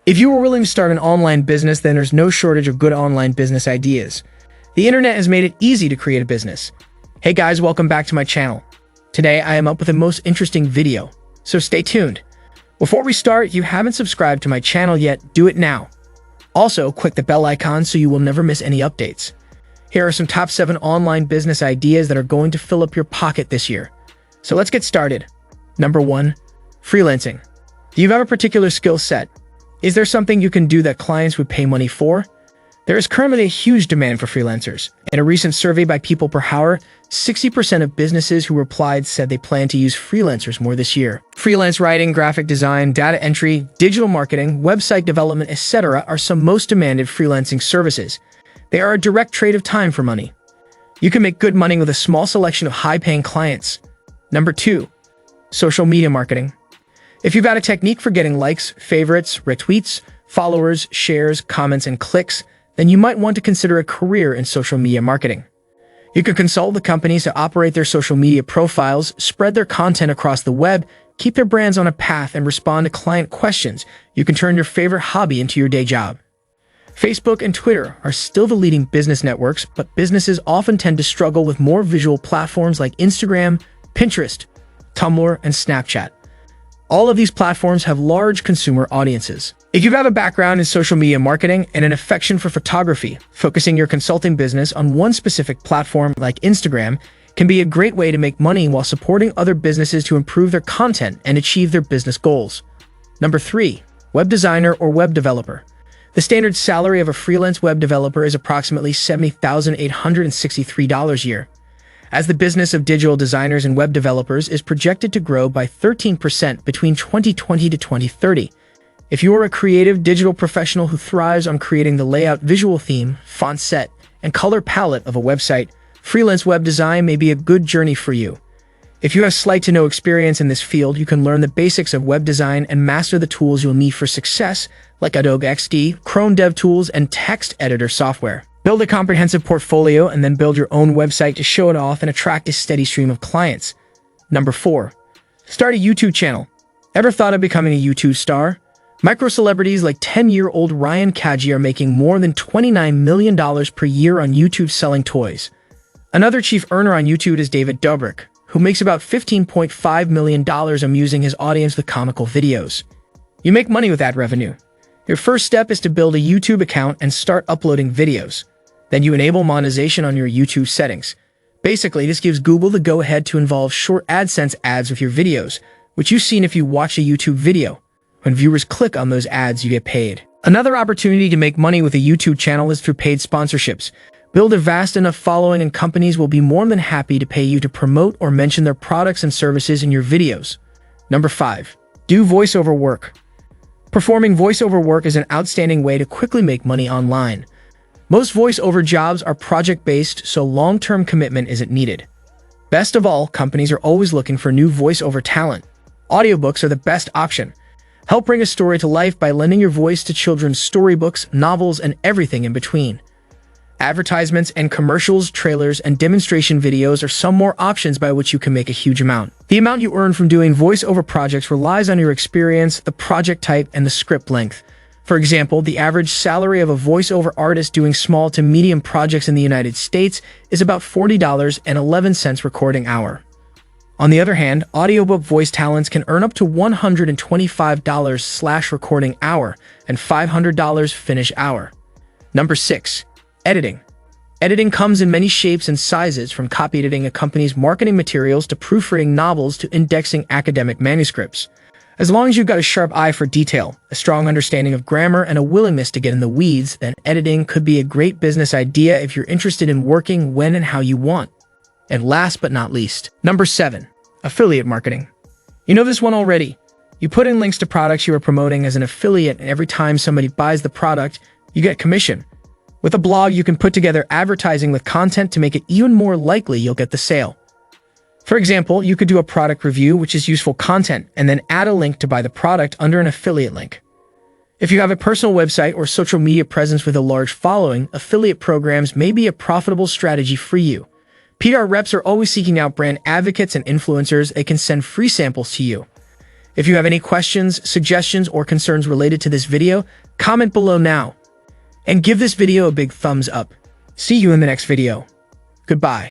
If you are willing to start an online business, then there's no shortage of good online business ideas. The internet has made it easy to create a business. Hey guys, welcome back to my channel. Today I am up with the most interesting video, so stay tuned. Before we start, if you haven't subscribed to my channel yet, do it now. Also, click the bell icon so you will never miss any updates. Here are some top 7 online business ideas that are going to fill up your pocket this year. So let's get started. Number 1, freelancing. Do you have a particular skill set? Is there something you can do that clients would pay money for? There is currently a huge demand for freelancers. In a recent survey by People Per Hour, 60% of businesses who replied said they plan to use freelancers more this year. Freelance writing, graphic design, data entry, digital marketing, website development, etc. are some most demanded freelancing services. They are a direct trade of time for money. You can make good money with a small selection of high-paying clients. Number 2, social media marketing. If you've got a technique for getting likes, favorites, retweets, followers, shares, comments, and clicks, then you might want to consider a career in social media marketing. You could consult the companies to operate their social media profiles, spread their content across the web, keep their brands on a path, and respond to client questions. You can turn your favorite hobby into your day job. Facebook and Twitter are still the leading business networks, but businesses often tend to struggle with more visual platforms like Instagram, Pinterest, Tumblr, and Snapchat. All of these platforms have large consumer audiences. If you have a background in social media marketing and an affection for photography, focusing your consulting business on one specific platform like Instagram can be a great way to make money while supporting other businesses to improve their content and achieve their business goals. Number 3, web designer or web developer. The standard salary of a freelance web developer is approximately $70,863 a year. As the business of digital designers and web developers is projected to grow by 13% between 2020 to 2030. If you are a creative digital professional who thrives on creating the layout, visual theme, font set, and color palette of a website, freelance web design may be a good journey for you. If you have slight to no experience in this field, you can learn the basics of web design and master the tools you'll need for success, like Adobe XD, Chrome DevTools, and text editor software. Build a comprehensive portfolio and then build your own website to show it off and attract a steady stream of clients. Number 4, start a YouTube channel. Ever thought of becoming a YouTube star? Micro-celebrities like 10-year-old Ryan Kaji are making more than $29 million per year on YouTube selling toys. Another chief earner on YouTube is David Dobrik, who makes about $15.5 million amusing his audience with comical videos. You make money with ad revenue. Your first step is to build a YouTube account and start uploading videos. Then you enable monetization on your YouTube settings. Basically, this gives Google the go-ahead to involve short AdSense ads with your videos, which you've seen if you watch a YouTube video. When viewers click on those ads, you get paid. Another opportunity to make money with a YouTube channel is through paid sponsorships. Build a vast enough following and companies will be more than happy to pay you to promote or mention their products and services in your videos. Number 5, do voiceover work. Performing voiceover work is an outstanding way to quickly make money online. Most voiceover jobs are project-based, so long-term commitment isn't needed. Best of all, companies are always looking for new voiceover talent. Audiobooks are the best option. Help bring a story to life by lending your voice to children's storybooks, novels, and everything in between. Advertisements and commercials, trailers, and demonstration videos are some more options by which you can make a huge amount. The amount you earn from doing voiceover projects relies on your experience, the project type, and the script length. For example, the average salary of a voiceover artist doing small to medium projects in the United States is about $40.11 recording hour. On the other hand, audiobook voice talents can earn up to $125/recording hour and $500 finish hour. Number 6, editing. Editing comes in many shapes and sizes, from copy editing a company's marketing materials to proofreading novels to indexing academic manuscripts. As long as you've got a sharp eye for detail, a strong understanding of grammar, and a willingness to get in the weeds, then editing could be a great business idea if you're interested in working when and how you want. And last but not least, number 7, affiliate marketing. You know this one already. You put in links to products you are promoting as an affiliate, and every time somebody buys the product, you get commission. With a blog, you can put together advertising with content to make it even more likely you'll get the sale. For example, you could do a product review, which is useful content, and then add a link to buy the product under an affiliate link. If you have a personal website or social media presence with a large following, affiliate programs may be a profitable strategy for you. PR reps are always seeking out brand advocates and influencers. They can send free samples to you. If you have any questions, suggestions, or concerns related to this video, comment below now. And give this video a big thumbs up. See you in the next video. Goodbye.